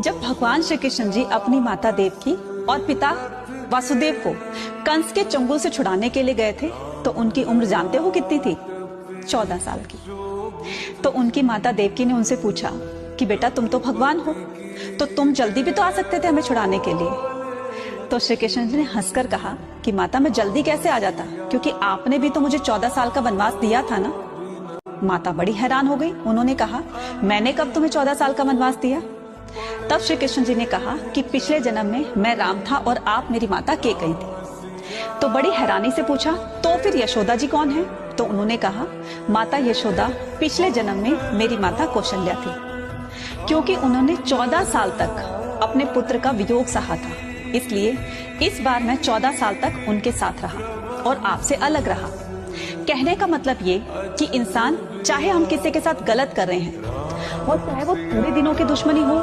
जब भगवान श्री कृष्ण जी अपनी माता देवकी और पिता वासुदेव को कंस के चंगुल से छुड़ाने के लिए गए थे तो उनकी उम्र जानते हो कितनी थी? 14 साल की। तो उनकी माता देवकी ने उनसे पूछा कि बेटा तुम तो भगवान हो, तो तुम जल्दी भी तो आ सकते थे हमें छुड़ाने के लिए। तो श्री कृष्ण जी ने हंसकर कहा कि माता मैं जल्दी कैसे आ जाता, क्योंकि आपने भी तो मुझे 14 साल का वनवास दिया था ना। माता बड़ी हैरान हो गई। उन्होंने कहा मैंने कब तुम्हें 14 साल का वनवास दिया? तब श्री कृष्ण जी ने कहा कि पिछले जन्म में मैं राम था और आप मेरी माता केकई थी। तो बड़ी हैरानी से पूछा तो फिर यशोदा जी कौन है? तो उन्होंने कहा माता यशोदा पिछले जन्म में मेरी माता कौशल्या थी, क्योंकि उन्होंने 14 साल तक अपने पुत्र का वियोग सहा था, इसलिए इस बार मैं 14 साल तक उनके साथ रहा और आपसे अलग रहा। कहने का मतलब ये कि इंसान चाहे हम किसी के साथ गलत कर रहे हैं और चाहे वो थोड़े दिनों की दुश्मनी हो